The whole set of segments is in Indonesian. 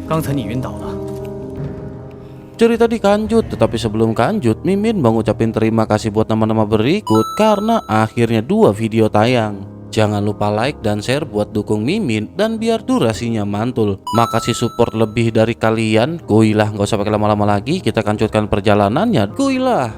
刚才你晕倒了。 Cerita dikanjut, tetapi sebelum kanjut, Mimin mengucapin terima kasih buat nama-nama berikut karena akhirnya 2 video tayang. Jangan lupa like dan share buat dukung Mimin dan biar durasinya mantul. Makasih support lebih dari kalian. Kuilah, gak usah pakai lama-lama lagi, kita kanjutkan perjalanannya. Kuilah.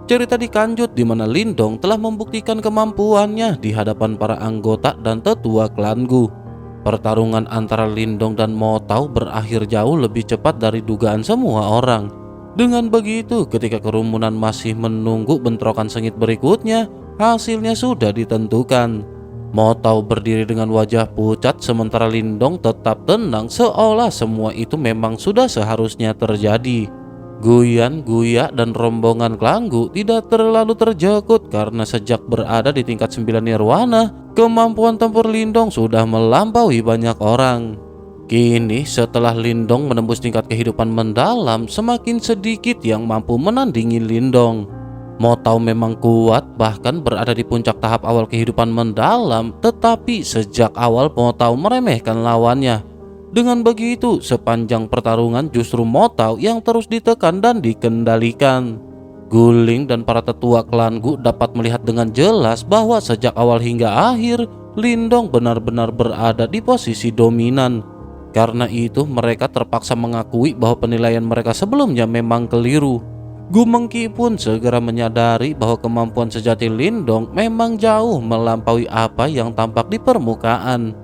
Cerita dikanjut di mana Lindong telah membuktikan kemampuannya di hadapan para anggota dan tetua klan Gu. Pertarungan antara Lindong dan Mo Tao berakhir jauh lebih cepat dari dugaan semua orang. Dengan begitu, ketika kerumunan masih menunggu bentrokan sengit berikutnya, hasilnya sudah ditentukan. Mo Tao berdiri dengan wajah pucat sementara Lindong tetap tenang seolah semua itu memang sudah seharusnya terjadi. Guyan, Guya, dan rombongan klan Gu tidak terlalu terjekut karena sejak berada di tingkat 9 Nirwana, kemampuan tempur Lindong sudah melampaui banyak orang. Kini setelah Lindong menembus tingkat kehidupan mendalam, semakin sedikit yang mampu menandingi Lindong. Mo Tao memang kuat, bahkan berada di puncak tahap awal kehidupan mendalam, tetapi sejak awal Mo Tao meremehkan lawannya. Dengan begitu, sepanjang pertarungan justru Mo Tao yang terus ditekan dan dikendalikan. Guling dan para tetua klan Gu dapat melihat dengan jelas bahwa sejak awal hingga akhir, Lindong benar-benar berada di posisi dominan. Karena itu, mereka terpaksa mengakui bahwa penilaian mereka sebelumnya memang keliru. Gu Mengki pun segera menyadari bahwa kemampuan sejati Lindong memang jauh melampaui apa yang tampak di permukaan.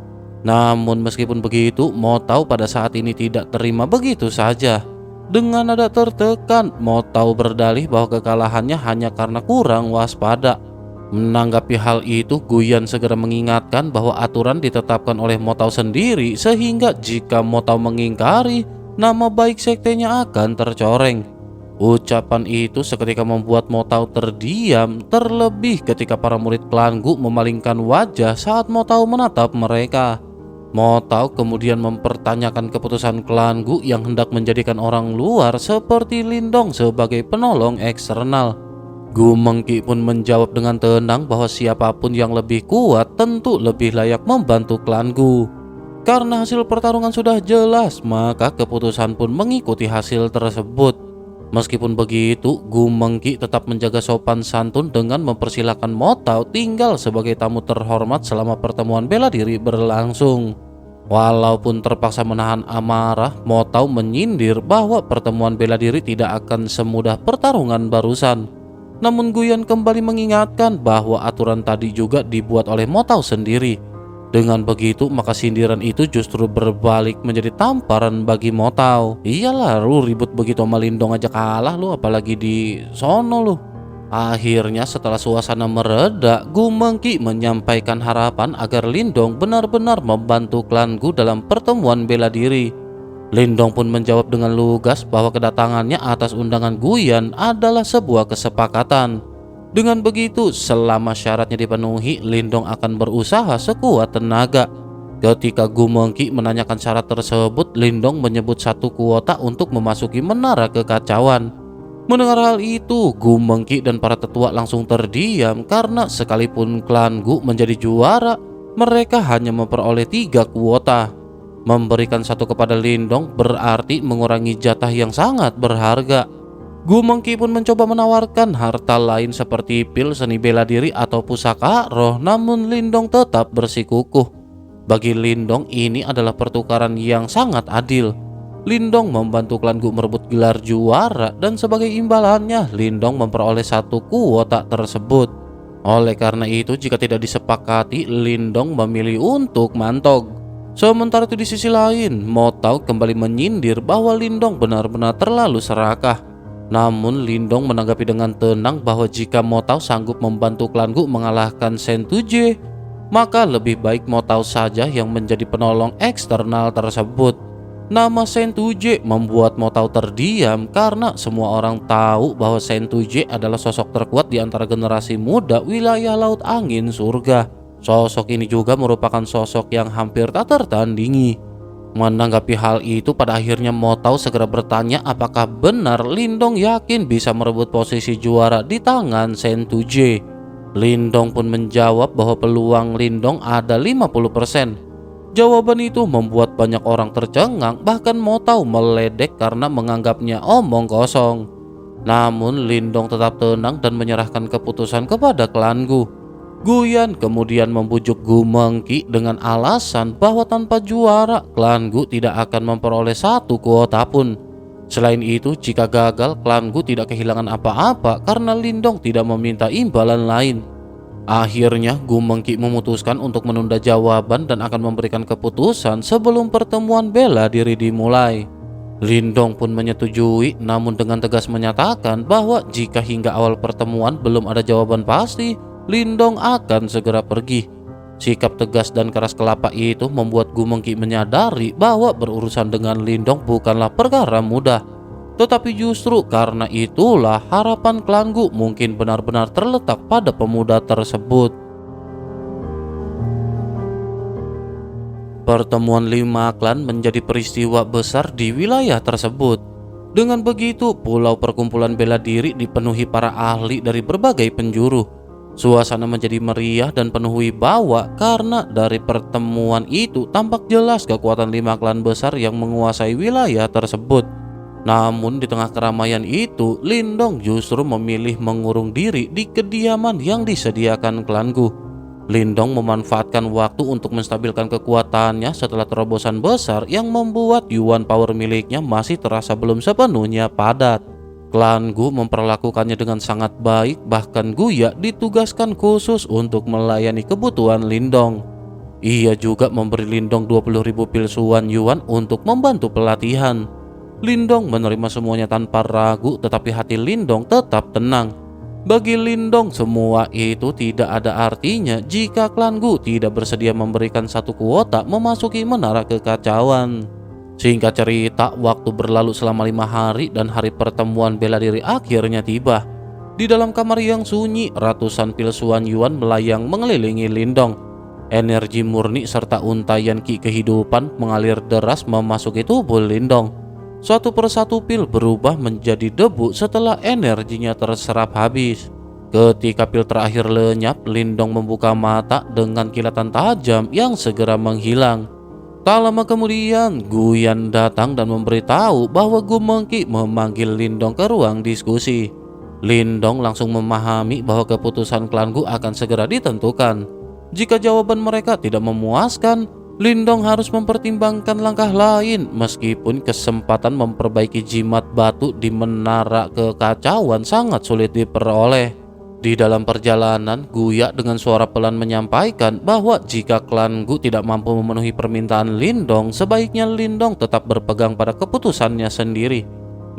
Namun meskipun begitu, Mo Tao pada saat ini tidak terima begitu saja. Dengan nada tertekan, Mo Tao berdalih bahwa kekalahannya hanya karena kurang waspada. Menanggapi hal itu, Guyan segera mengingatkan bahwa aturan ditetapkan oleh Mo Tao sendiri, sehingga jika Mo Tao mengingkari, nama baik sektenya akan tercoreng. Ucapan itu seketika membuat Mo Tao terdiam, terlebih ketika para murid klan Gu memalingkan wajah saat Mo Tao menatap mereka. Mo Tao kemudian mempertanyakan keputusan klan Gu yang hendak menjadikan orang luar seperti Lindong sebagai penolong eksternal. Gu Mengki pun menjawab dengan tenang bahwa siapapun yang lebih kuat tentu lebih layak membantu klan Gu. Karena hasil pertarungan sudah jelas, maka keputusan pun mengikuti hasil tersebut. Meskipun begitu, Gu Mengki tetap menjaga sopan santun dengan mempersilahkan Mo Tao tinggal sebagai tamu terhormat selama pertemuan bela diri berlangsung. Walaupun terpaksa menahan amarah, Mo Tao menyindir bahwa pertemuan bela diri tidak akan semudah pertarungan barusan. Namun Guyan kembali mengingatkan bahwa aturan tadi juga dibuat oleh Mo Tao sendiri. Dengan begitu, maka sindiran itu justru berbalik menjadi tamparan bagi Mo Tao. Iyalah, lu ribut begitu sama Lindong aja kalah lu, apalagi di sono lu. Akhirnya setelah suasana mereda, Gu Mengki menyampaikan harapan agar Lindong benar-benar membantu klan Gu dalam pertemuan bela diri. Lindong pun menjawab dengan lugas bahwa kedatangannya atas undangan Guyan adalah sebuah kesepakatan. Dengan begitu, selama syaratnya dipenuhi, Lindong akan berusaha sekuat tenaga. Ketika Gu Mengki menanyakan syarat tersebut, Lindong menyebut 1 kuota untuk memasuki menara kekacauan. Mendengar hal itu, Gu Mengki dan para tetua langsung terdiam karena sekalipun klan Gu menjadi juara, mereka hanya memperoleh 3 kuota. Memberikan 1 kepada Lindong berarti mengurangi jatah yang sangat berharga. Gu Mengki pun mencoba menawarkan harta lain seperti pil seni bela diri atau pusaka roh, namun Lindong tetap bersikukuh. Bagi Lindong, ini adalah pertukaran yang sangat adil. Lindong membantu klan Gu merebut gelar juara dan sebagai imbalannya Lindong memperoleh 1 kuota tersebut. Oleh karena itu, jika tidak disepakati, Lindong memilih untuk mantog. Sementara itu di sisi lain, Mo Tao kembali menyindir bahwa Lindong benar-benar terlalu serakah. Namun Lindong menanggapi dengan tenang bahwa jika Mo Tao sanggup membantu klan Gu mengalahkan Shen Tuje, maka lebih baik Mo Tao saja yang menjadi penolong eksternal tersebut. Nama Shen Tuje membuat Mo Tao terdiam karena semua orang tahu bahwa Shen Tuje adalah sosok terkuat di antara generasi muda wilayah Laut Angin Surga. Sosok ini juga merupakan sosok yang hampir tak tertandingi. Menanggapi hal itu, pada akhirnya Mo Tao segera bertanya apakah benar Lindong yakin bisa merebut posisi juara di tangan Shen Tuje. Lindong pun menjawab bahwa peluang Lindong ada 50%. Jawaban itu membuat banyak orang tercengang, bahkan Motau meledek karena menganggapnya omong kosong. Namun Lindong tetap tenang dan menyerahkan keputusan kepada klan Gu. Guyan kemudian membujuk Gu Mengki dengan alasan bahwa tanpa juara, klan Gu tidak akan memperoleh satu kuota pun. Selain itu, jika gagal, klan Gu tidak kehilangan apa-apa karena Lindong tidak meminta imbalan lain. Akhirnya, Gu Mengki memutuskan untuk menunda jawaban dan akan memberikan keputusan sebelum pertemuan bela diri dimulai. Lindong pun menyetujui, namun dengan tegas menyatakan bahwa jika hingga awal pertemuan belum ada jawaban pasti, Lindong akan segera pergi. Sikap tegas dan keras kelapa itu membuat Gu Mengki menyadari bahwa berurusan dengan Lindong bukanlah perkara mudah. Tetapi justru karena itulah harapan klan Gu mungkin benar-benar terletak pada pemuda tersebut. Pertemuan 5 klan menjadi peristiwa besar di wilayah tersebut. Dengan begitu, pulau perkumpulan bela diri dipenuhi para ahli dari berbagai penjuru. Suasana menjadi meriah dan penuh wibawa karena dari pertemuan itu tampak jelas kekuatan 5 klan besar yang menguasai wilayah tersebut. Namun di tengah keramaian itu, Lindong justru memilih mengurung diri di kediaman yang disediakan klan Gu. Lindong memanfaatkan waktu untuk menstabilkan kekuatannya setelah terobosan besar yang membuat Yuan Power miliknya masih terasa belum sepenuhnya padat. Klan Gu memperlakukannya dengan sangat baik, bahkan Guya ditugaskan khusus untuk melayani kebutuhan Lindong. Ia juga memberi Lindong 20.000 pil Suan Yuan untuk membantu pelatihan. Lindong menerima semuanya tanpa ragu, tetapi hati Lindong tetap tenang. Bagi Lindong, semua itu tidak ada artinya jika klan Gu tidak bersedia memberikan satu kuota memasuki menara kekacauan. Singkat cerita, waktu berlalu selama 5 hari dan hari pertemuan bela diri akhirnya tiba. Di dalam kamar yang sunyi, ratusan pil Suan Yuan melayang mengelilingi Lindong. Energi murni serta untayan ki kehidupan mengalir deras memasuki tubuh Lindong. Satu persatu pil berubah menjadi debu setelah energinya terserap habis. Ketika pil terakhir lenyap, Lindong membuka mata dengan kilatan tajam yang segera menghilang. Tak lama kemudian, Guyan datang dan memberitahu bahwa Gu Mengki memanggil Lindong ke ruang diskusi. Lindong langsung memahami bahwa keputusan klan Gu akan segera ditentukan. Jika jawaban mereka tidak memuaskan, Lindong harus mempertimbangkan langkah lain. Meskipun kesempatan memperbaiki jimat batu di menara kekacauan sangat sulit diperoleh. Di dalam perjalanan, Guya dengan suara pelan menyampaikan bahwa jika klan Gu tidak mampu memenuhi permintaan Lindong, sebaiknya Lindong tetap berpegang pada keputusannya sendiri.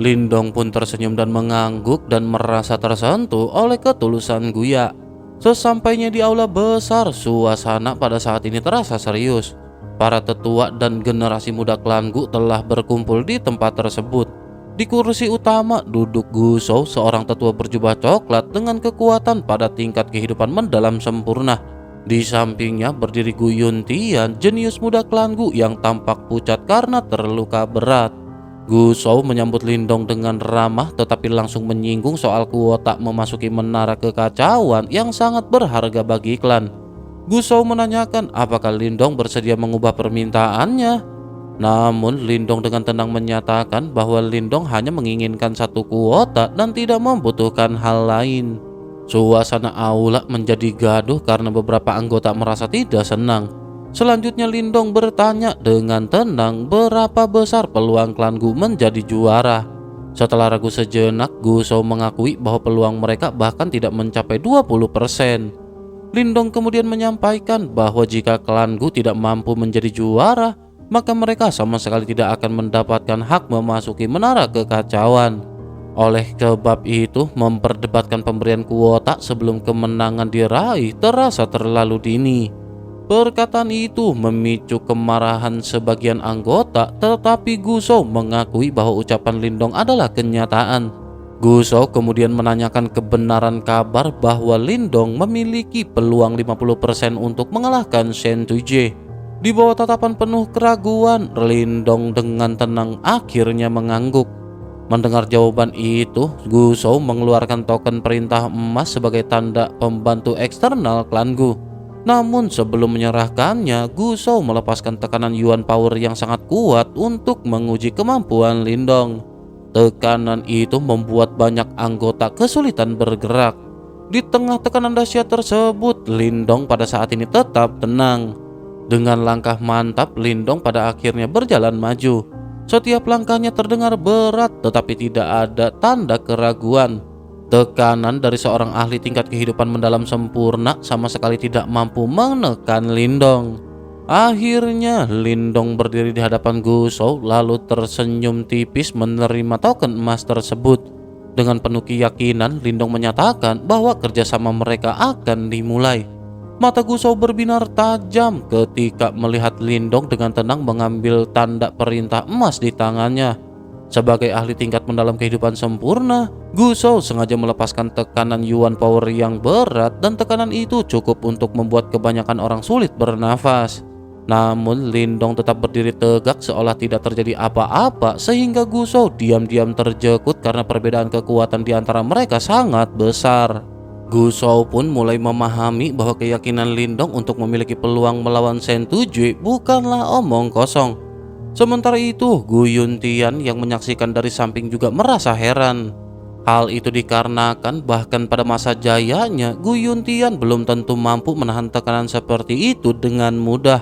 Lindong pun tersenyum dan mengangguk dan merasa tersentuh oleh ketulusan Guya. Sesampainya di aula besar, suasana pada saat ini terasa serius. Para tetua dan generasi muda klan Gu telah berkumpul di tempat tersebut. Di kursi utama duduk Gu Shou, seorang tetua berjubah coklat dengan kekuatan pada tingkat kehidupan mendalam sempurna. Di sampingnya berdiri Gu Yuntian, jenius muda klan Gu yang tampak pucat karena terluka berat. Gu Shou menyambut Lindong dengan ramah, tetapi langsung menyinggung soal kuota memasuki menara kekacauan yang sangat berharga bagi klan. Gu Shou menanyakan apakah Lindong bersedia mengubah permintaannya. Namun Lindong dengan tenang menyatakan bahwa Lindong hanya menginginkan satu kuota dan tidak membutuhkan hal lain. Suasana aula menjadi gaduh karena beberapa anggota merasa tidak senang. Selanjutnya Lindong bertanya dengan tenang berapa besar peluang klan Gu menjadi juara. Setelah ragu sejenak, Gu Shou mengakui bahwa peluang mereka bahkan tidak mencapai 20%. Lindong kemudian menyampaikan bahwa jika klan Gu tidak mampu menjadi juara, maka mereka sama sekali tidak akan mendapatkan hak memasuki menara kekacauan. Oleh sebab itu, memperdebatkan pemberian kuota sebelum kemenangan diraih terasa terlalu dini. Perkataan itu memicu kemarahan sebagian anggota, tetapi Gu Shou mengakui bahwa ucapan Lindong adalah kenyataan. Gu Shou kemudian menanyakan kebenaran kabar bahwa Lindong memiliki peluang 50% untuk mengalahkan Shen Tuje. Di bawah tatapan penuh keraguan, Lindong dengan tenang akhirnya mengangguk. Mendengar jawaban itu, Gu Shou mengeluarkan token perintah emas sebagai tanda pembantu eksternal klan Gu. Namun sebelum menyerahkannya, Gu Shou melepaskan tekanan Yuan Power yang sangat kuat untuk menguji kemampuan Lindong. Tekanan itu membuat banyak anggota kesulitan bergerak. Di tengah tekanan dahsyat tersebut, Lindong pada saat ini tetap tenang. Dengan langkah mantap, Lindong pada akhirnya berjalan maju. Setiap langkahnya terdengar berat, tetapi tidak ada tanda keraguan. Tekanan dari seorang ahli tingkat kehidupan mendalam sempurna sama sekali tidak mampu menekan Lindong. Akhirnya Lindong berdiri di hadapan Gu Shou lalu tersenyum tipis menerima token emas tersebut. Dengan penuh keyakinan, Lindong menyatakan bahwa kerjasama mereka akan dimulai. Mata Gu Shou berbinar tajam ketika melihat Lindong dengan tenang mengambil tanda perintah emas di tangannya. Sebagai ahli tingkat mendalam kehidupan sempurna, Gu Shou sengaja melepaskan tekanan Yuan Power yang berat dan tekanan itu cukup untuk membuat kebanyakan orang sulit bernafas. Namun Lindong tetap berdiri tegak seolah tidak terjadi apa-apa sehingga Gu Shou diam-diam terjekut karena perbedaan kekuatan di antara mereka sangat besar. Gu Shou pun mulai memahami bahwa keyakinan Lindong untuk memiliki peluang melawan Shen Tujue bukanlah omong kosong. Sementara itu, Gu Yuntian yang menyaksikan dari samping juga merasa heran. Hal itu dikarenakan bahkan pada masa jayanya, Gu Yuntian belum tentu mampu menahan tekanan seperti itu dengan mudah.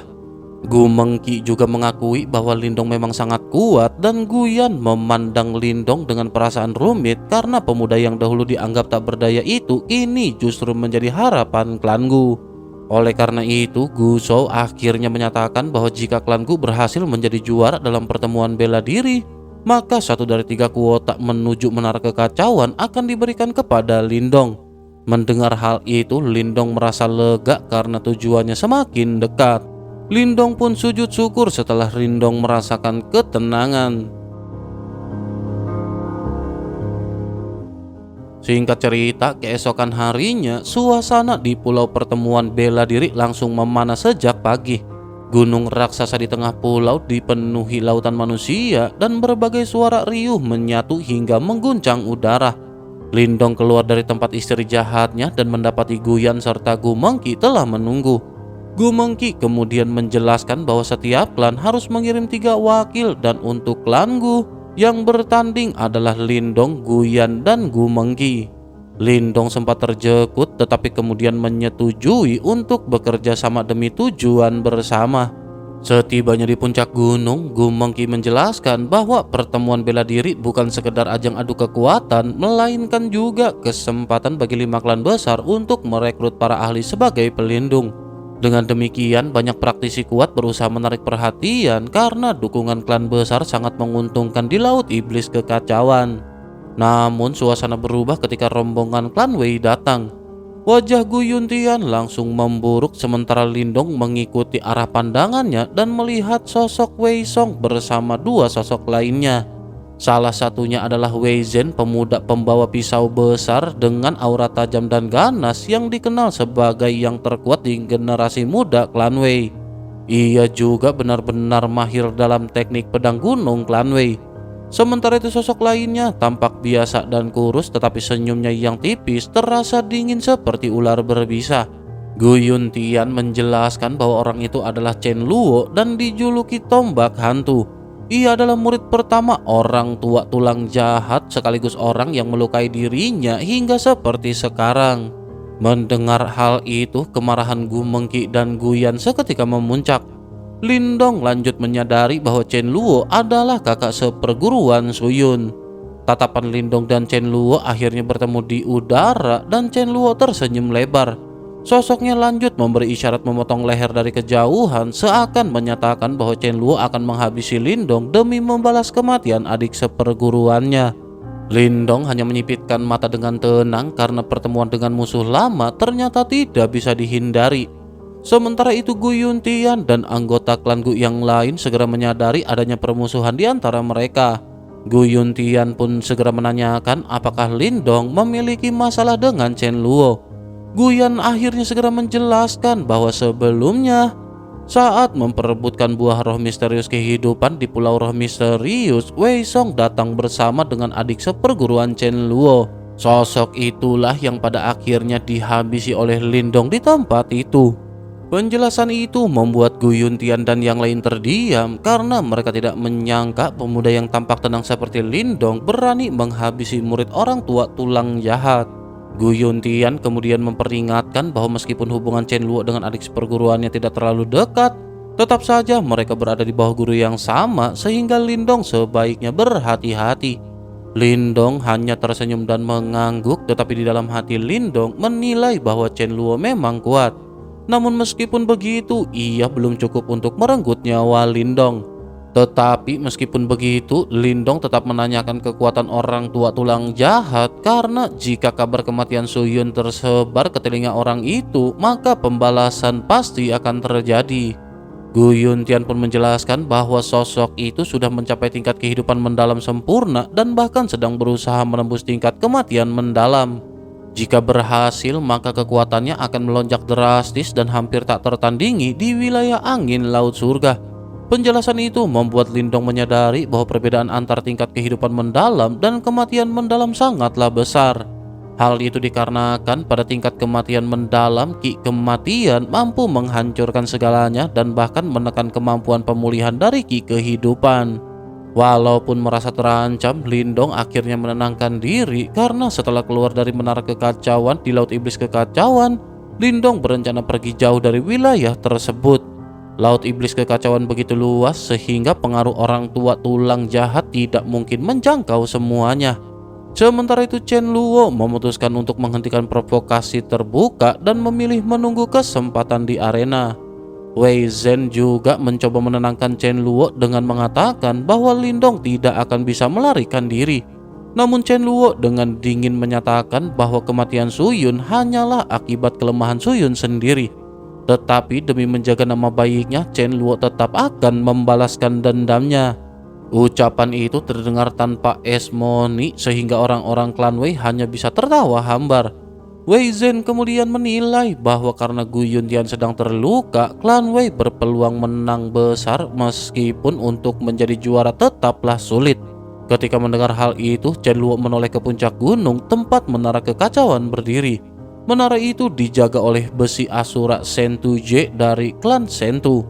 Gu Mengki juga mengakui bahwa Lindong memang sangat kuat dan Gu Yan memandang Lindong dengan perasaan rumit karena pemuda yang dahulu dianggap tak berdaya itu kini justru menjadi harapan klan Gu. Oleh karena itu, Gu Shou akhirnya menyatakan bahwa jika klan Gu berhasil menjadi juara dalam pertemuan bela diri, maka 1 dari 3 kuota menuju menara kekacauan akan diberikan kepada Lindong. Mendengar hal itu, Lindong merasa lega karena tujuannya semakin dekat. Lindong pun sujud syukur setelah Lindong merasakan ketenangan. Singkat cerita, keesokan harinya, suasana di pulau pertemuan bela diri langsung memanas sejak pagi. Gunung raksasa di tengah pulau dipenuhi lautan manusia dan berbagai suara riuh menyatu hingga mengguncang udara. Lindong keluar dari tempat istri jahatnya dan mendapati Gu Yan serta Gu Mengki telah menunggu. Gu Mengki kemudian menjelaskan bahwa setiap klan harus mengirim 3 wakil dan untuk klan Gu yang bertanding adalah Lindong, Gu Yan, dan Gu Mengki. Lindong sempat terjekut tetapi kemudian menyetujui untuk bekerja sama demi tujuan bersama. Setibanya di puncak gunung, Gu Mengki menjelaskan bahwa pertemuan bela diri bukan sekedar ajang adu kekuatan, melainkan juga kesempatan bagi 5 klan besar untuk merekrut para ahli sebagai pelindung. Dengan demikian, banyak praktisi kuat berusaha menarik perhatian karena dukungan klan besar sangat menguntungkan di Laut Iblis Kekacauan. Namun suasana berubah ketika rombongan klan Wei datang. Wajah Gu Yuntian langsung memburuk sementara Lindong mengikuti arah pandangannya dan melihat sosok Wei Song bersama 2 sosok lainnya. Salah satunya adalah Wei Zhen, pemuda pembawa pisau besar dengan aura tajam dan ganas yang dikenal sebagai yang terkuat di generasi muda klan Wei. Ia juga benar-benar mahir dalam teknik pedang gunung klan Wei. Sementara itu sosok lainnya tampak biasa dan kurus tetapi senyumnya yang tipis terasa dingin seperti ular berbisa. Gu Yuntian menjelaskan bahwa orang itu adalah Chen Luo dan dijuluki tombak hantu. Ia adalah murid pertama orang tua tulang jahat sekaligus orang yang melukai dirinya hingga seperti sekarang. Mendengar hal itu, kemarahan Gu Mengki dan Gu Yan seketika memuncak. Lindong lanjut menyadari bahwa Chen Luo adalah kakak seperguruan Suyun. Tatapan Lindong dan Chen Luo akhirnya bertemu di udara dan Chen Luo tersenyum lebar. Sosoknya lanjut memberi isyarat memotong leher dari kejauhan seakan menyatakan bahwa Chen Luo akan menghabisi Lindong demi membalas kematian adik seperguruannya. Lindong hanya menyipitkan mata dengan tenang karena pertemuan dengan musuh lama ternyata tidak bisa dihindari. Sementara itu Gu Yuntian dan anggota klan Gu yang lain segera menyadari adanya permusuhan di antara mereka. Gu Yuntian pun segera menanyakan apakah Lindong memiliki masalah dengan Chen Luo. Gu Yan akhirnya segera menjelaskan bahwa sebelumnya saat memperebutkan buah roh misterius kehidupan di Pulau Roh Misterius, Wei Song datang bersama dengan adik seperguruan Chen Luo. Sosok itulah yang pada akhirnya dihabisi oleh Lindong di tempat itu. Penjelasan itu membuat Gu Yuntian dan yang lain terdiam karena mereka tidak menyangka pemuda yang tampak tenang seperti Lindong berani menghabisi murid orang tua tulang jahat. Gu Yuntian kemudian memperingatkan bahwa meskipun hubungan Chen Luo dengan adik seperguruannya tidak terlalu dekat, tetap saja mereka berada di bawah guru yang sama sehingga Lindong sebaiknya berhati-hati. Lindong hanya tersenyum dan mengangguk, tetapi di dalam hati Lindong menilai bahwa Chen Luo memang kuat. Namun meskipun begitu, ia belum cukup untuk merenggut nyawa Lindong. Tetapi meskipun begitu, Lindong tetap menanyakan kekuatan orang tua tulang jahat karena jika kabar kematian Su Yun tersebar ke telinga orang itu, maka pembalasan pasti akan terjadi. Gu Yuntian pun menjelaskan bahwa sosok itu sudah mencapai tingkat kehidupan mendalam sempurna dan bahkan sedang berusaha menembus tingkat kematian mendalam. Jika berhasil, maka kekuatannya akan melonjak drastis dan hampir tak tertandingi di wilayah angin laut surga. Penjelasan itu membuat Lindong menyadari bahwa perbedaan antar tingkat kehidupan mendalam dan kematian mendalam sangatlah besar. Hal itu dikarenakan pada tingkat kematian mendalam, ki kematian mampu menghancurkan segalanya dan bahkan menekan kemampuan pemulihan dari ki kehidupan. Walaupun merasa terancam, Lindong akhirnya menenangkan diri karena setelah keluar dari menara kekacauan di Laut Iblis Kekacauan, Lindong berencana pergi jauh dari wilayah tersebut. Laut Iblis Kekacauan begitu luas sehingga pengaruh orang tua tulang jahat tidak mungkin menjangkau semuanya. Sementara itu Chen Luo memutuskan untuk menghentikan provokasi terbuka dan memilih menunggu kesempatan di arena. Wei Zhen juga mencoba menenangkan Chen Luo dengan mengatakan bahwa Lindong tidak akan bisa melarikan diri. Namun Chen Luo dengan dingin menyatakan bahwa kematian Su Yun hanyalah akibat kelemahan Su Yun sendiri. Tetapi demi menjaga nama baiknya, Chen Luo tetap akan membalaskan dendamnya. Ucapan itu terdengar tanpa esmoni sehingga orang-orang klan Wei hanya bisa tertawa hambar. Wei Zhen kemudian menilai bahwa karena Gu Yuntian sedang terluka, klan Wei berpeluang menang besar meskipun untuk menjadi juara tetaplah sulit. Ketika mendengar hal itu, Chen Luo menoleh ke puncak gunung tempat menara kekacauan berdiri. Menara itu dijaga oleh besi asura Sentu J dari klan Sentu.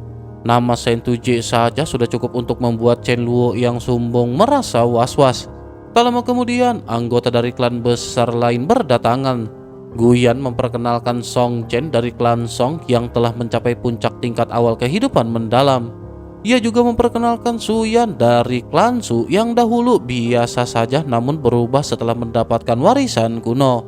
Nama Sentu J saja sudah cukup untuk membuat Chen Luo yang sombong merasa was-was. Tak lama kemudian, anggota dari klan besar lain berdatangan. Guyan memperkenalkan Song Chen dari klan Song yang telah mencapai puncak tingkat awal kehidupan mendalam. Ia juga memperkenalkan Su Yan dari klan Su yang dahulu biasa saja namun berubah setelah mendapatkan warisan kuno.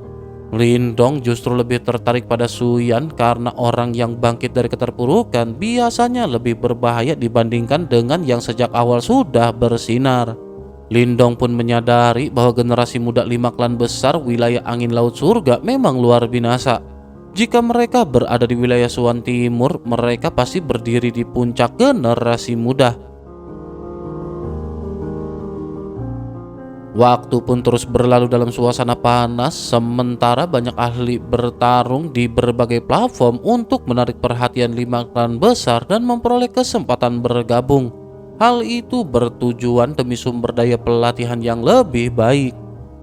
Lindong justru lebih tertarik pada Su Yan karena orang yang bangkit dari keterpurukan biasanya lebih berbahaya dibandingkan dengan yang sejak awal sudah bersinar. Lindong pun menyadari bahwa generasi muda 5 klan besar wilayah angin laut surga memang luar binasa. Jika mereka berada di wilayah Suan Timur, mereka pasti berdiri di puncak generasi muda. Waktu pun terus berlalu dalam suasana panas, sementara banyak ahli bertarung di berbagai platform untuk menarik perhatian 5 klan besar dan memperoleh kesempatan bergabung. Hal itu bertujuan demi sumber daya pelatihan yang lebih baik.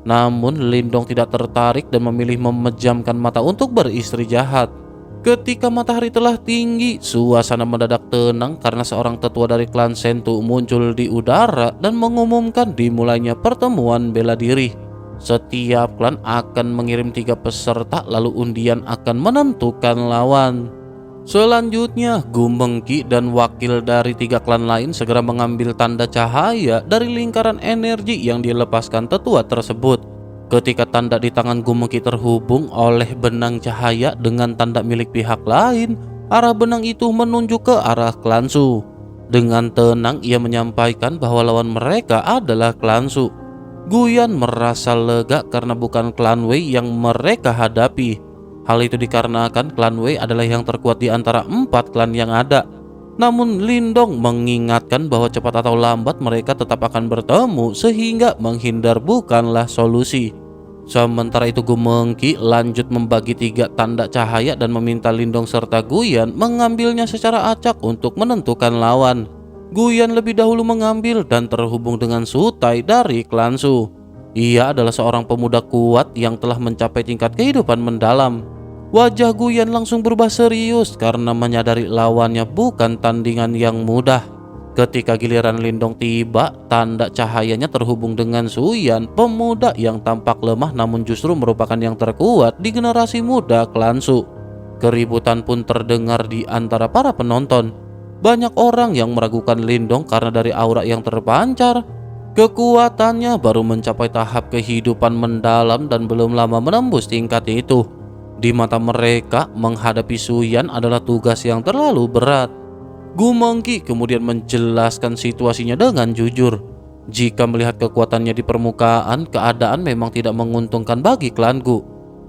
Namun Lindong tidak tertarik dan memilih memejamkan mata untuk beristri jahat. Ketika matahari telah tinggi, suasana mendadak tenang karena seorang tetua dari klan Sentu muncul di udara dan mengumumkan dimulainya pertemuan bela diri. Setiap klan akan mengirim 3 peserta lalu undian akan menentukan lawan. Selanjutnya, Gu Mengki dan wakil dari 3 klan lain segera mengambil tanda cahaya dari lingkaran energi yang dilepaskan tetua tersebut. Ketika tanda di tangan Gu Mengki terhubung oleh benang cahaya dengan tanda milik pihak lain, arah benang itu menunjuk ke arah klan Su. Dengan tenang ia menyampaikan bahwa lawan mereka adalah klan Su. Guyan merasa lega karena bukan klan Wei yang mereka hadapi. Hal itu dikarenakan klan Wei adalah yang terkuat di antara 4 klan yang ada. Namun Lindong mengingatkan bahwa cepat atau lambat mereka tetap akan bertemu sehingga menghindar bukanlah solusi. Sementara itu Gu Mengki lanjut membagi 3 tanda cahaya dan meminta Lindong serta Guyan mengambilnya secara acak untuk menentukan lawan. Guyan lebih dahulu mengambil dan terhubung dengan Su Tai dari klan Su. Ia adalah seorang pemuda kuat yang telah mencapai tingkat kehidupan mendalam. Wajah Guyan langsung berubah serius karena menyadari lawannya bukan tandingan yang mudah. Ketika giliran Lindong tiba, tanda cahayanya terhubung dengan Suyan, pemuda yang tampak lemah namun justru merupakan yang terkuat di generasi muda klan Su. Keributan pun terdengar di antara para penonton. Banyak orang yang meragukan Lindong karena dari aura yang terpancar. Kekuatannya baru mencapai tahap kehidupan mendalam dan belum lama menembus tingkat itu. Di mata mereka, menghadapi Suyan adalah tugas yang terlalu berat. Gu Mengki kemudian menjelaskan situasinya dengan jujur. Jika melihat kekuatannya di permukaan, keadaan memang tidak menguntungkan bagi klan Gu.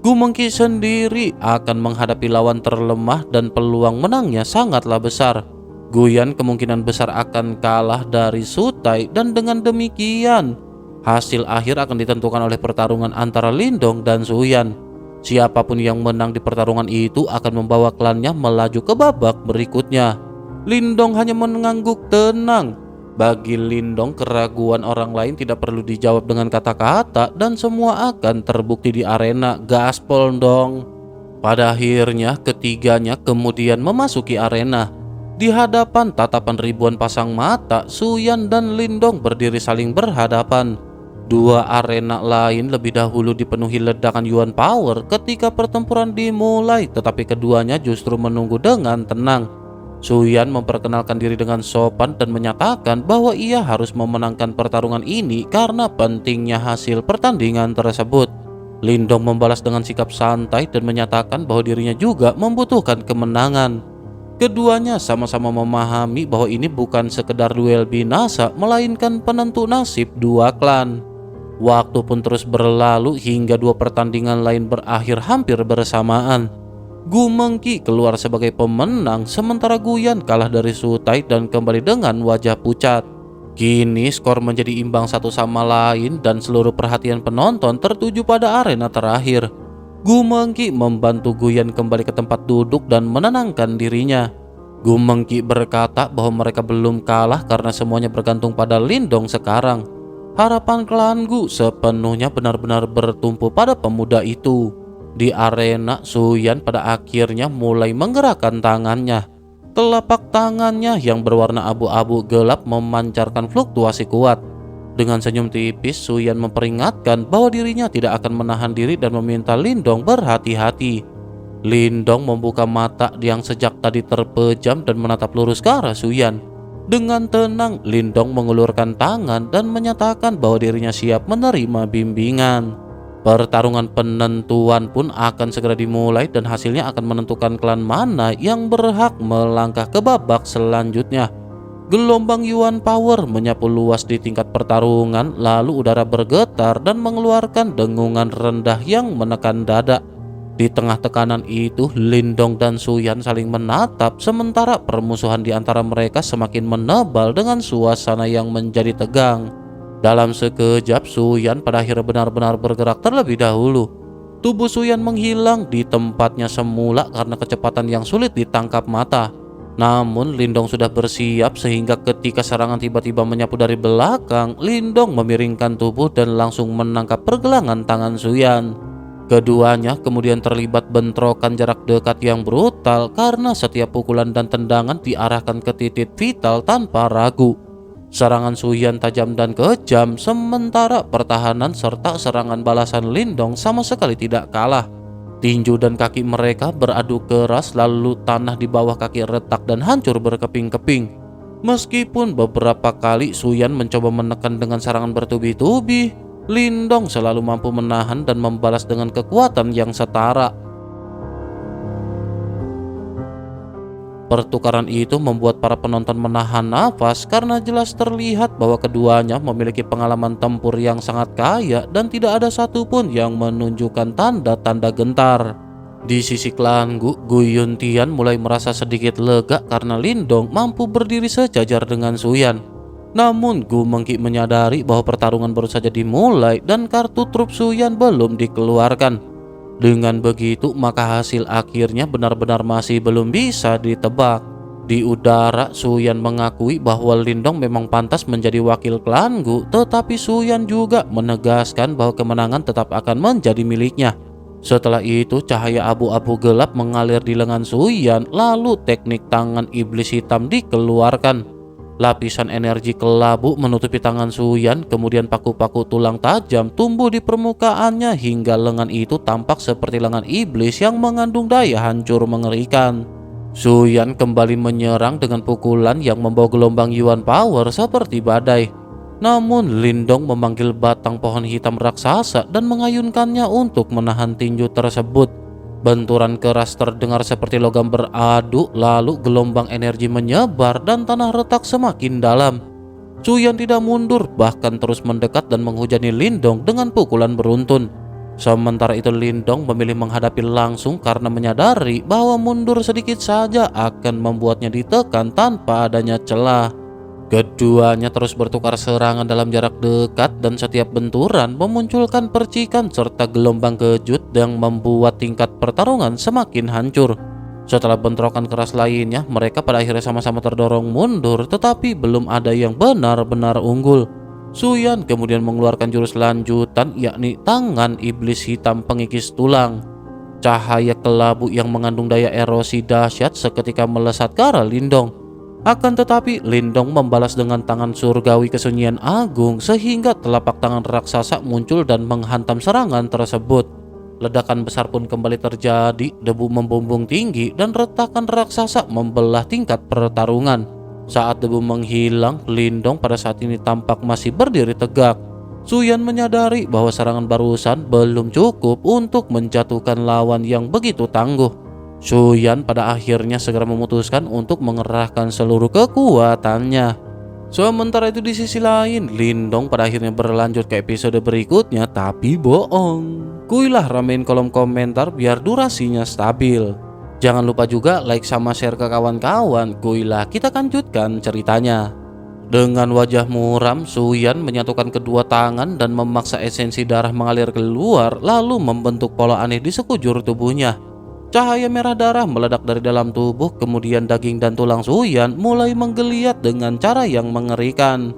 Gu Mengki sendiri akan menghadapi lawan terlemah dan peluang menangnya sangatlah besar. Guyan kemungkinan besar akan kalah dari Sutai dan dengan demikian hasil akhir akan ditentukan oleh pertarungan antara Lindong dan Suyan. Siapapun yang menang di pertarungan itu akan membawa klannya melaju ke babak berikutnya. Lindong hanya mengangguk tenang. Bagi Lindong, keraguan orang lain tidak perlu dijawab dengan kata-kata dan semua akan terbukti di arena. Gaspol dong. Pada akhirnya ketiganya kemudian memasuki arena. Di hadapan tatapan ribuan pasang mata, Suyan dan Lindong berdiri saling berhadapan. Dua arena lain lebih dahulu dipenuhi ledakan Yuan Power ketika pertempuran dimulai, tetapi keduanya justru menunggu dengan tenang. Suyan memperkenalkan diri dengan sopan dan menyatakan bahwa ia harus memenangkan pertarungan ini karena pentingnya hasil pertandingan tersebut. Lindong membalas dengan sikap santai dan menyatakan bahwa dirinya juga membutuhkan kemenangan. Keduanya sama-sama memahami bahwa ini bukan sekedar duel binasa, melainkan penentu nasib dua klan. Waktu pun terus berlalu hingga dua pertandingan lain berakhir hampir bersamaan. Gu Mengki keluar sebagai pemenang, sementara Guyan kalah dari Sutai dan kembali dengan wajah pucat. Kini skor menjadi imbang satu sama lain dan seluruh perhatian penonton tertuju pada arena terakhir. Gu Mengki membantu Guyan kembali ke tempat duduk dan menenangkan dirinya. Gu Mengki berkata bahwa mereka belum kalah karena semuanya bergantung pada Lindong sekarang. Harapan klan Gu sepenuhnya benar-benar bertumpu pada pemuda itu. Di arena, Suyan pada akhirnya mulai menggerakkan tangannya. Telapak tangannya yang berwarna abu-abu gelap memancarkan fluktuasi kuat. Dengan senyum tipis, Suyan memperingatkan bahwa dirinya tidak akan menahan diri dan meminta Lindong berhati-hati. Lindong membuka mata yang sejak tadi terpejam dan menatap lurus ke arah Suyan. Dengan tenang, Lindong mengulurkan tangan dan menyatakan bahwa dirinya siap menerima bimbingan. Pertarungan penentuan pun akan segera dimulai dan hasilnya akan menentukan klan mana yang berhak melangkah ke babak selanjutnya. Gelombang Yuan Power menyapu luas di tingkat pertarungan, lalu udara bergetar dan mengeluarkan dengungan rendah yang menekan dada. Di tengah tekanan itu, Lindong dan Suyan saling menatap sementara permusuhan di antara mereka semakin menebal dengan suasana yang menjadi tegang. Dalam sekejap, Suyan pada akhirnya benar-benar bergerak terlebih dahulu. Tubuh Suyan menghilang di tempatnya semula karena kecepatan yang sulit ditangkap mata. Namun Lindong sudah bersiap sehingga ketika serangan tiba-tiba menyapu dari belakang, Lindong memiringkan tubuh dan langsung menangkap pergelangan tangan Suyan. Keduanya kemudian terlibat bentrokan jarak dekat yang brutal karena setiap pukulan dan tendangan diarahkan ke titik vital tanpa ragu. Serangan Suyan tajam dan kejam, sementara pertahanan serta serangan balasan Lindong sama sekali tidak kalah. Tinju dan kaki mereka beradu keras, lalu tanah di bawah kaki retak dan hancur berkeping-keping. Meskipun beberapa kali Suyan mencoba menekan dengan serangan bertubi-tubi, Lindong selalu mampu menahan dan membalas dengan kekuatan yang setara. Pertukaran itu membuat para penonton menahan nafas karena jelas terlihat bahwa keduanya memiliki pengalaman tempur yang sangat kaya dan tidak ada satupun yang menunjukkan tanda-tanda gentar. Di sisi klan Gu, Gu Yuntian mulai merasa sedikit lega karena Lindong mampu berdiri sejajar dengan Suyan. Namun Gu Mengki menyadari bahwa pertarungan baru saja dimulai dan kartu truf Suyan belum dikeluarkan. Dengan begitu, maka hasil akhirnya benar-benar masih belum bisa ditebak. Di udara, Suyan mengakui bahwa Lindong memang pantas menjadi wakil klan Gu, tetapi Suyan juga menegaskan bahwa kemenangan tetap akan menjadi miliknya. Setelah itu cahaya abu-abu gelap mengalir di lengan Suyan, lalu teknik tangan iblis hitam dikeluarkan. Lapisan energi kelabu menutupi tangan Suyan, kemudian paku-paku tulang tajam tumbuh di permukaannya hingga lengan itu tampak seperti lengan iblis yang mengandung daya hancur mengerikan. Suyan kembali menyerang dengan pukulan yang membawa gelombang Yuan Power seperti badai. Namun Lindong memanggil batang pohon hitam raksasa dan mengayunkannya untuk menahan tinju tersebut. Benturan keras terdengar seperti logam beradu, lalu gelombang energi menyebar dan tanah retak semakin dalam. Suyan tidak mundur, bahkan terus mendekat dan menghujani Lindong dengan pukulan beruntun. Sementara itu Lindong memilih menghadapi langsung karena menyadari bahwa mundur sedikit saja akan membuatnya ditekan tanpa adanya celah. Keduanya terus bertukar serangan dalam jarak dekat dan setiap benturan memunculkan percikan serta gelombang kejut yang membuat tingkat pertarungan semakin hancur. Setelah bentrokan keras lainnya, mereka pada akhirnya sama-sama terdorong mundur, tetapi belum ada yang benar-benar unggul. Suyan kemudian mengeluarkan jurus lanjutan, yakni tangan iblis hitam pengikis tulang. Cahaya kelabu yang mengandung daya erosi dahsyat seketika melesat ke arah Lindong. Akan tetapi Lindong membalas dengan tangan surgawi kesunyian agung sehingga telapak tangan raksasa muncul dan menghantam serangan tersebut. Ledakan besar pun kembali terjadi, debu membumbung tinggi dan retakan raksasa membelah tingkat pertarungan. Saat debu menghilang, Lindong pada saat ini tampak masih berdiri tegak. Suyan menyadari bahwa serangan barusan belum cukup untuk menjatuhkan lawan yang begitu tangguh. Suyan pada akhirnya segera memutuskan untuk mengerahkan seluruh kekuatannya. Sementara itu di sisi lain, Lindong pada akhirnya berlanjut ke episode berikutnya, tapi bohong. Kuilah ramein kolom komentar biar durasinya stabil. Jangan lupa juga like sama share ke kawan-kawan. Kuilah kita lanjutkan ceritanya. Dengan wajah muram, Suyan menyatukan kedua tangan dan memaksa esensi darah mengalir keluar, lalu membentuk pola aneh di sekujur tubuhnya. Cahaya merah darah meledak dari dalam tubuh, kemudian daging dan tulang Suyan mulai menggeliat dengan cara yang mengerikan.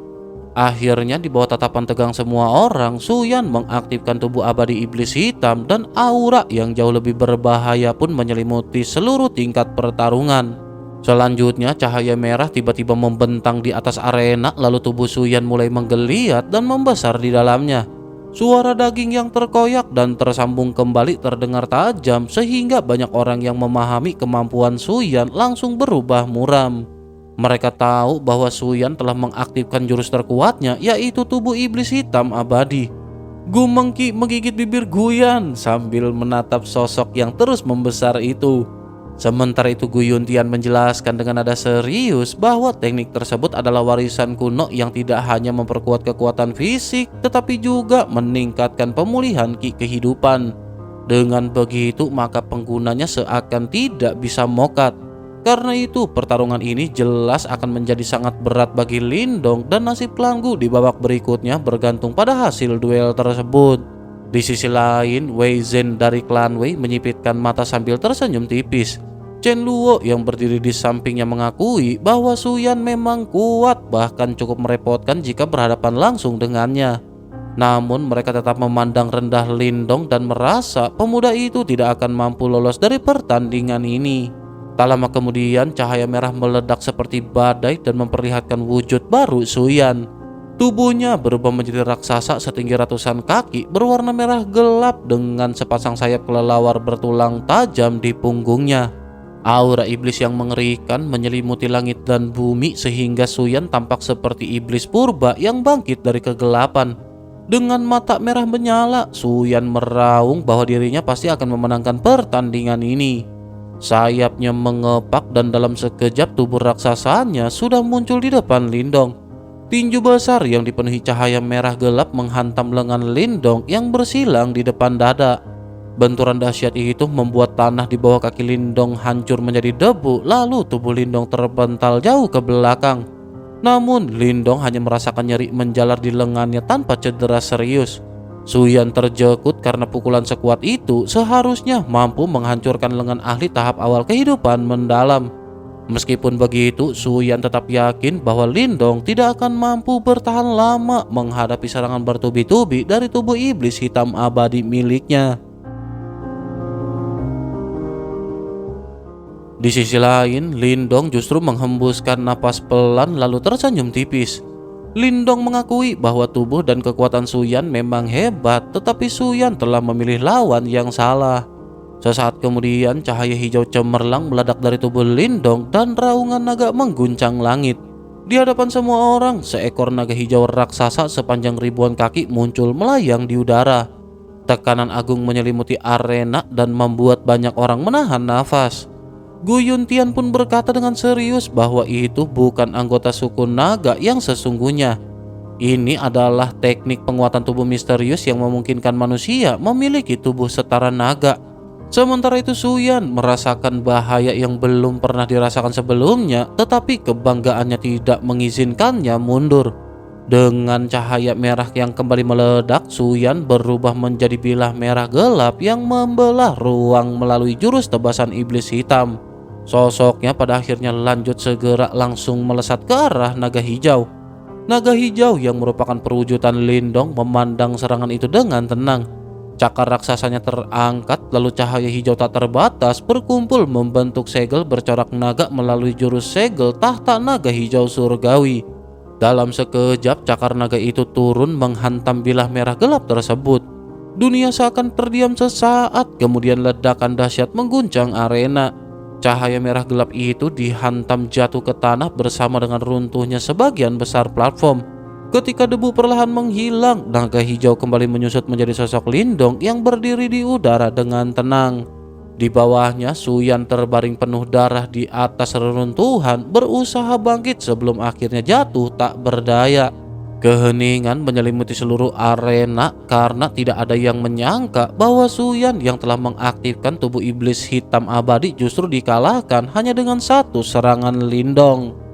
Akhirnya di bawah tatapan tegang semua orang, Suyan mengaktifkan tubuh abadi iblis hitam dan aura yang jauh lebih berbahaya pun menyelimuti seluruh tingkat pertarungan. Selanjutnya cahaya merah tiba-tiba membentang di atas arena, lalu tubuh Suyan mulai menggeliat dan membesar di dalamnya. Suara daging yang terkoyak dan tersambung kembali terdengar tajam sehingga banyak orang yang memahami kemampuan Suyan langsung berubah muram. Mereka tahu bahwa Suyan telah mengaktifkan jurus terkuatnya, yaitu tubuh iblis hitam abadi. Gu Mengki menggigit bibir Guyan sambil menatap sosok yang terus membesar itu. Sementara itu Gu Yuntian menjelaskan dengan nada serius bahwa teknik tersebut adalah warisan kuno yang tidak hanya memperkuat kekuatan fisik tetapi juga meningkatkan pemulihan ki kehidupan. Dengan begitu maka penggunanya seakan tidak bisa mokat. Karena itu pertarungan ini jelas akan menjadi sangat berat bagi Lindong dan nasib Klan Gu di babak berikutnya bergantung pada hasil duel tersebut. Di sisi lain, Wei Zhen dari klan Wei menyipitkan mata sambil tersenyum tipis. Chen Luo yang berdiri di sampingnya mengakui bahwa Suyan memang kuat, bahkan cukup merepotkan jika berhadapan langsung dengannya. Namun mereka tetap memandang rendah Lindong dan merasa pemuda itu tidak akan mampu lolos dari pertandingan ini. Tak lama kemudian cahaya merah meledak seperti badai dan memperlihatkan wujud baru Suyan. Tubuhnya berubah menjadi raksasa setinggi ratusan kaki berwarna merah gelap dengan sepasang sayap kelelawar bertulang tajam di punggungnya. Aura iblis yang mengerikan menyelimuti langit dan bumi sehingga Suyan tampak seperti iblis purba yang bangkit dari kegelapan. Dengan mata merah menyala, Suyan meraung bahwa dirinya pasti akan memenangkan pertandingan ini. Sayapnya mengepak dan dalam sekejap tubuh raksasanya sudah muncul di depan Lindong. Tinju besar yang dipenuhi cahaya merah gelap menghantam lengan Lindong yang bersilang di depan dada. Benturan dahsyat itu membuat tanah di bawah kaki Lindong hancur menjadi debu, lalu tubuh Lindong terbental jauh ke belakang. Namun Lindong hanya merasakan nyeri menjalar di lengannya tanpa cedera serius. Suyan terjekut karena pukulan sekuat itu seharusnya mampu menghancurkan lengan ahli tahap awal kehidupan mendalam. Meskipun begitu, Suyan tetap yakin bahwa Lindong tidak akan mampu bertahan lama menghadapi serangan bertubi-tubi dari tubuh iblis hitam abadi miliknya. Di sisi lain, Lindong justru menghembuskan napas pelan lalu tersenyum tipis. Lindong mengakui bahwa tubuh dan kekuatan Suyan memang hebat, tetapi Suyan telah memilih lawan yang salah. Sesaat kemudian, cahaya hijau cemerlang meledak dari tubuh Lindong dan raungan naga mengguncang langit. Di hadapan semua orang, seekor naga hijau raksasa sepanjang ribuan kaki muncul melayang di udara. Tekanan agung menyelimuti arena dan membuat banyak orang menahan nafas. Gu Yuntian pun berkata dengan serius bahwa itu bukan anggota suku naga yang sesungguhnya. Ini adalah teknik penguatan tubuh misterius yang memungkinkan manusia memiliki tubuh setara naga. Sementara itu Suyan merasakan bahaya yang belum pernah dirasakan sebelumnya, tetapi kebanggaannya tidak mengizinkannya mundur. Dengan cahaya merah yang kembali meledak, Suyan berubah menjadi bilah merah gelap yang membelah ruang melalui jurus tebasan iblis hitam. Sosoknya pada akhirnya lanjut segera langsung melesat ke arah naga hijau. Naga hijau yang merupakan perwujudan Lindong memandang serangan itu dengan tenang. Cakar raksasanya terangkat, lalu cahaya hijau tak terbatas berkumpul membentuk segel bercorak naga melalui jurus segel tahta naga hijau surgawi. Dalam sekejap, cakar naga itu turun menghantam bilah merah gelap tersebut. Dunia seakan terdiam sesaat, kemudian ledakan dahsyat mengguncang arena. Cahaya merah gelap itu dihantam jatuh ke tanah bersama dengan runtuhnya sebagian besar platform. Ketika debu perlahan menghilang, naga hijau kembali menyusut menjadi sosok Lindong yang berdiri di udara dengan tenang. Di bawahnya, Suyan terbaring penuh darah di atas reruntuhan, berusaha bangkit sebelum akhirnya jatuh tak berdaya. Keheningan menyelimuti seluruh arena karena tidak ada yang menyangka bahwa Suyan yang telah mengaktifkan tubuh iblis hitam abadi justru dikalahkan hanya dengan satu serangan Lindong.